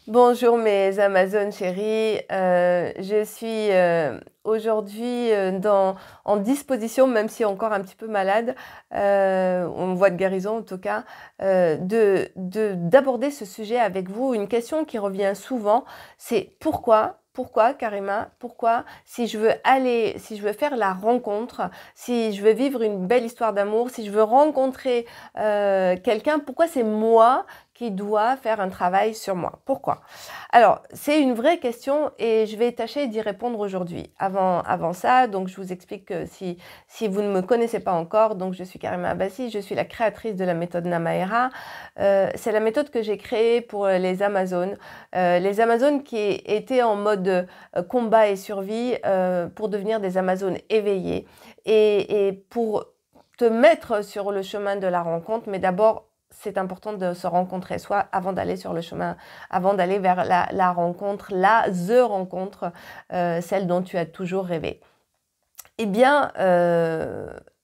Bonjour mes Amazones chéries, je suis aujourd'hui en disposition, même si encore un petit peu malade, en voie de guérison en tout cas, d'aborder ce sujet avec vous. Une question qui revient souvent, c'est pourquoi Karima, pourquoi si je veux faire la rencontre, si je veux vivre une belle histoire d'amour, si je veux rencontrer quelqu'un, pourquoi c'est moi qui doit faire un travail sur moi? Pourquoi? Alors, c'est une vraie question et je vais tâcher d'y répondre aujourd'hui. Avant ça, donc je vous explique que si vous ne me connaissez pas encore, donc je suis Karima Abbasi, je suis la créatrice de la méthode Namaera. C'est la méthode que j'ai créée pour les Amazones. Les Amazones qui étaient en mode combat et survie pour devenir des Amazones éveillées et pour te mettre sur le chemin de la rencontre, mais d'abord, c'est important de se rencontrer soi avant d'aller sur le chemin, avant d'aller vers la rencontre, the rencontre, celle dont tu as toujours rêvé. Eh bien,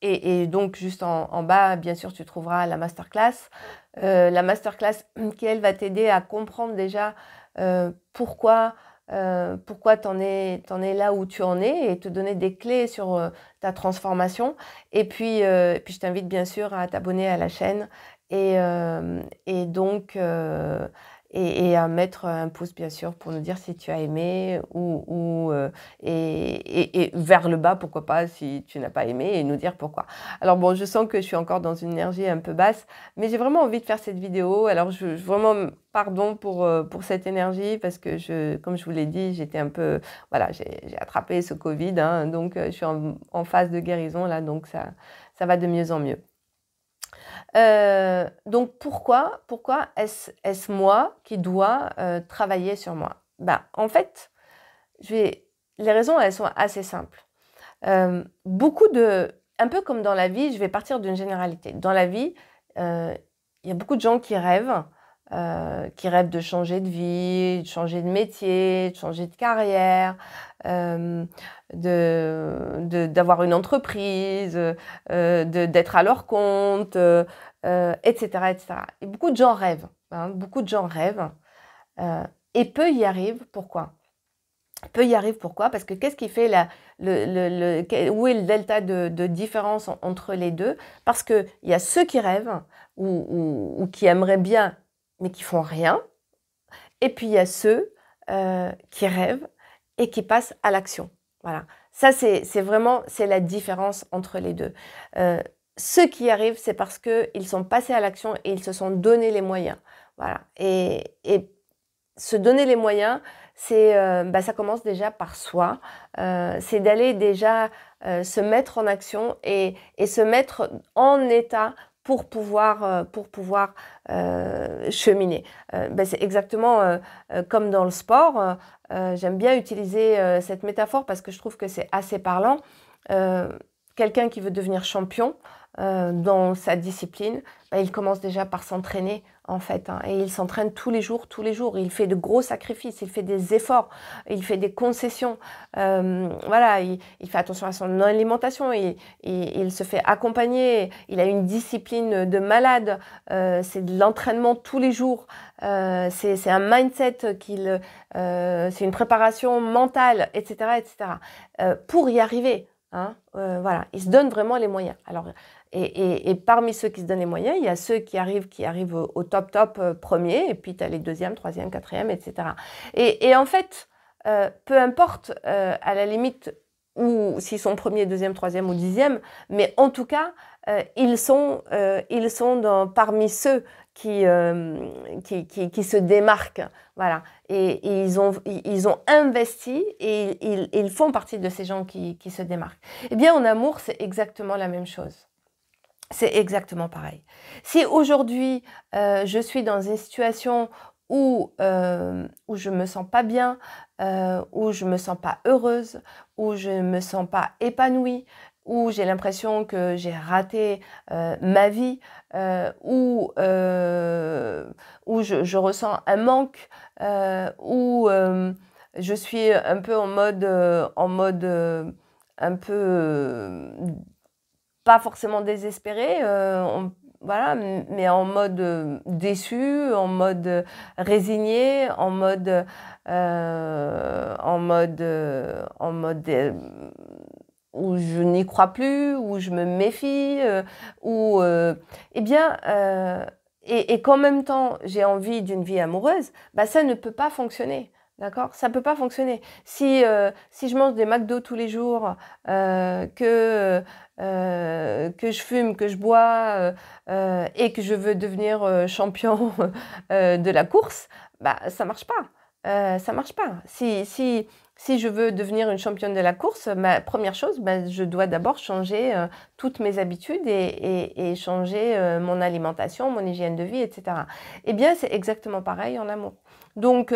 et donc juste en bas, bien sûr, tu trouveras la masterclass. La masterclass qui, elle, va t'aider à comprendre déjà pourquoi t'en es là où tu en es et te donner des clés sur ta transformation. Et puis je t'invite bien sûr à t'abonner à la chaîne et donc et à mettre un pouce bien sûr pour nous dire si tu as aimé et vers le bas, pourquoi pas, si tu n'as pas aimé, et nous dire pourquoi. Alors bon, je sens que je suis encore dans une énergie un peu basse, mais j'ai vraiment envie de faire cette vidéo. Alors vraiment, pardon pour cette énergie, parce que comme je vous l'ai dit, j'étais un peu, voilà, j'ai attrapé ce Covid, hein, donc je suis en phase de guérison là, donc ça va de mieux en mieux. Donc pourquoi est-ce moi qui dois travailler sur moi? Ben, en fait, les raisons, elles sont assez simples. Un peu comme dans la vie, je vais partir d'une généralité. Dans la vie, il y a beaucoup de gens qui rêvent de changer de vie, de changer de métier, de changer de carrière, d'avoir une entreprise, d'être à leur compte, etc., etc. Et beaucoup de gens rêvent, hein, beaucoup de gens rêvent, et peu y arrivent. Pourquoi? Peu y arrivent, pourquoi? Parce que qu'est-ce qui fait où est le delta de différence entre les deux? Parce qu'il y a ceux qui rêvent ou qui aimeraient bien, mais qui font rien. Et puis il y a ceux qui rêvent et qui passent à l'action. Voilà. Ça, c'est la différence entre les deux. Ceux qui y arrivent, c'est parce qu'ils sont passés à l'action et ils se sont donné les moyens. Voilà. Et se donner les moyens, ça commence déjà par soi. C'est d'aller déjà se mettre en action et se mettre en état pour pouvoir cheminer. C'est exactement comme dans le sport. J'aime bien utiliser cette métaphore parce que je trouve que c'est assez parlant. Quelqu'un qui veut devenir champion dans sa discipline, il commence déjà par s'entraîner en fait, hein, et il s'entraîne tous les jours, il fait de gros sacrifices, il fait des efforts, il fait des concessions, voilà, il fait attention à son alimentation, il se fait accompagner, il a une discipline de malade, c'est de l'entraînement tous les jours, c'est un mindset c'est une préparation mentale, etc., etc. Pour y arriver. Hein, voilà, ils se donnent vraiment les moyens. Alors, et parmi ceux qui se donnent les moyens, il y a ceux qui arrivent au top premier, et puis tu as les deuxième, troisième, quatrième, etc. Et en fait, peu importe à la limite ou s'ils sont premier, deuxième, troisième ou dixième, mais en tout cas, ils sont parmi ceux qui se démarquent. Voilà. Et ils ont investi et ils font partie de ces gens qui se démarquent. Eh bien, en amour, c'est exactement la même chose. C'est exactement pareil. Si aujourd'hui, je suis dans une situation où je me sens pas bien, où je me sens pas heureuse, où je me sens pas épanouie, où j'ai l'impression que j'ai raté ma vie, où je ressens un manque, où je suis un peu en mode un peu pas forcément désespéré, voilà, mais en mode déçu, en mode résigné, en mode où je n'y crois plus, où je me méfie, où, eh bien, et qu'en même temps, j'ai envie d'une vie amoureuse, bah, ça ne peut pas fonctionner. D'accord? Ça ne peut pas fonctionner. Si je mange des McDo tous les jours, que je fume, que je bois et que je veux devenir champion de la course, bah, ça ne marche pas. Ça ne marche pas. Si je veux devenir une championne de la course, ma première chose, bah, je dois d'abord changer toutes mes habitudes et changer mon alimentation, mon hygiène de vie, etc. Eh bien, c'est exactement pareil en amour. Donc,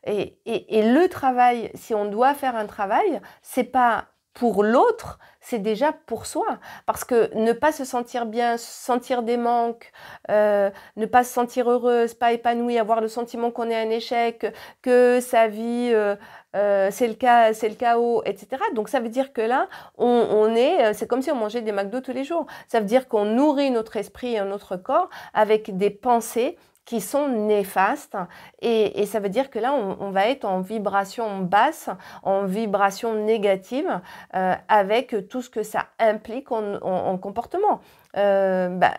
et le travail, si on doit faire un travail, c'est pas pour l'autre, c'est déjà pour soi. Parce que ne pas se sentir bien, sentir des manques, ne pas se sentir heureuse, pas épanouie, avoir le sentiment qu'on est un échec, que sa vie, c'est le chaos, etc. Donc ça veut dire que là, c'est comme si on mangeait des McDo tous les jours. Ça veut dire qu'on nourrit notre esprit et notre corps avec des pensées qui sont néfastes et ça veut dire que là, on va être en vibration basse, en vibration négative avec tout ce que ça implique en comportement. Bah,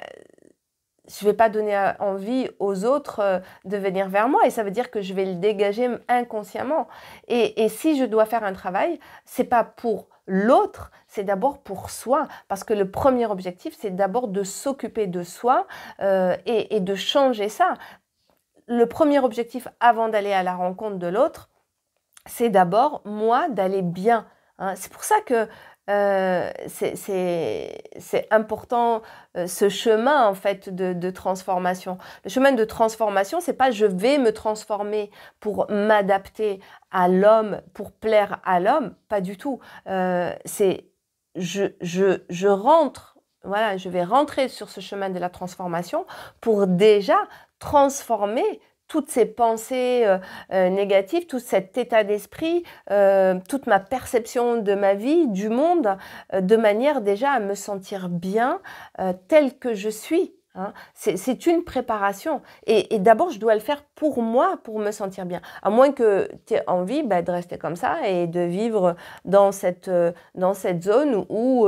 je ne vais pas donner envie aux autres de venir vers moi et ça veut dire que je vais le dégager inconsciemment. Et si je dois faire un travail, c'est pas pour l'autre, c'est d'abord pour soi. Parce que le premier objectif, c'est d'abord de s'occuper de soi et de changer ça. Le premier objectif avant d'aller à la rencontre de l'autre, c'est d'abord moi d'aller bien. Hein. C'est pour ça que c'est important ce chemin en fait de transformation. Le chemin de transformation, c'est pas je vais me transformer pour m'adapter à l'homme, pour plaire à l'homme, pas du tout. C'est je rentre, voilà, je vais rentrer sur ce chemin de la transformation pour déjà transformer toutes ces pensées négatives, tout cet état d'esprit, toute ma perception de ma vie, du monde, de manière déjà à me sentir bien telle que je suis. Hein. C'est une préparation. Et d'abord, je dois le faire pour moi, pour me sentir bien. À moins que tu aies envie de rester comme ça et de vivre dans cette zone où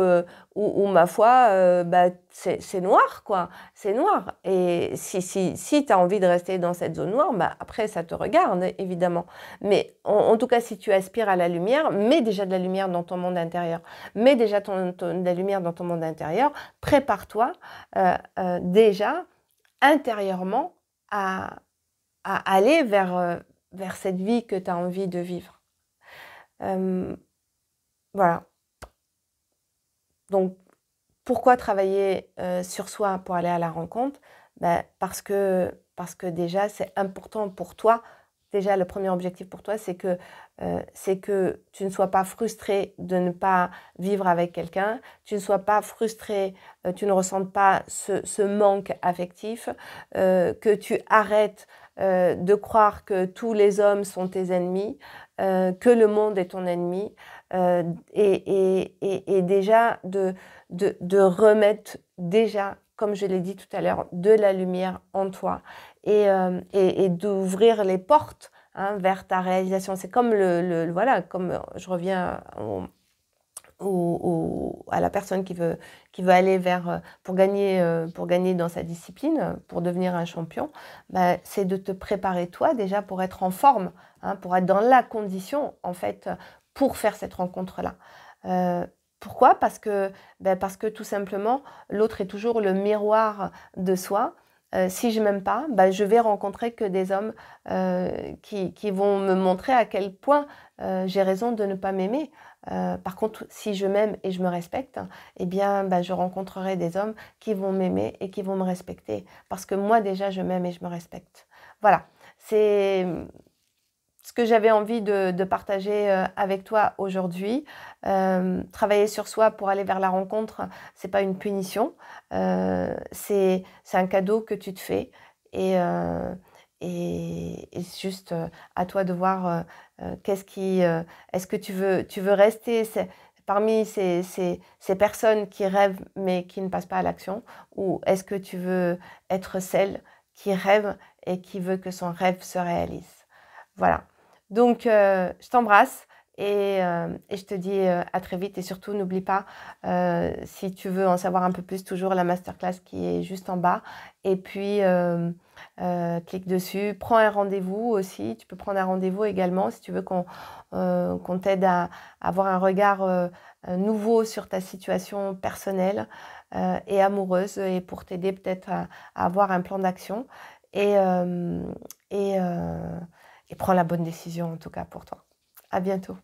ma foi, c'est noir, quoi. C'est noir. Et si tu as envie de rester dans cette zone noire, après, ça te regarde, évidemment. Mais en tout cas, si tu aspires à la lumière, mets déjà de la lumière dans ton monde intérieur. Mets déjà de la lumière dans ton monde intérieur. Prépare-toi déjà intérieurement à aller vers cette vie que tu as envie de vivre. Voilà. Donc, pourquoi travailler sur soi pour aller à la rencontre? Parce que déjà, c'est important pour toi. Déjà, le premier objectif pour toi, c'est que tu ne sois pas frustré de ne pas vivre avec quelqu'un, tu ne sois pas frustré, tu ne ressentes pas ce manque affectif, que tu arrêtes de croire que tous les hommes sont tes ennemis, que le monde est ton ennemi, et déjà de remettre déjà, comme je l'ai dit tout à l'heure, de la lumière en toi et d'ouvrir les portes vers ta réalisation. C'est comme voilà, comme je reviens à la personne qui veut aller pour gagner dans sa discipline, pour devenir un champion, c'est de te préparer toi déjà pour être en forme, pour être dans la condition en fait pour faire cette rencontre-là. Pourquoi? Parce que tout simplement, l'autre est toujours le miroir de soi. Si je m'aime pas, je vais rencontrer que des hommes qui vont me montrer à quel point j'ai raison de ne pas m'aimer. Par contre, si je m'aime et je me respecte, eh bien, je rencontrerai des hommes qui vont m'aimer et qui vont me respecter. Parce que moi, déjà, je m'aime et je me respecte. Voilà, c'est ce que j'avais envie de partager avec toi aujourd'hui. Travailler sur soi pour aller vers la rencontre, c'est pas une punition, c'est un cadeau que tu te fais et c'est juste à toi de voir est-ce que tu veux rester parmi ces personnes qui rêvent mais qui ne passent pas à l'action, ou est-ce que tu veux être celle qui rêve et qui veut que son rêve se réalise? Voilà. Donc, je t'embrasse et je te dis à très vite. Et surtout, n'oublie pas, si tu veux en savoir un peu plus, toujours la masterclass qui est juste en bas. Et puis, clique dessus. Prends un rendez-vous aussi. Tu peux prendre un rendez-vous également si tu veux qu'on t'aide à avoir un regard nouveau sur ta situation personnelle et amoureuse, et pour t'aider peut-être à avoir un plan d'action. Et, et prends la bonne décision en tout cas pour toi. À bientôt.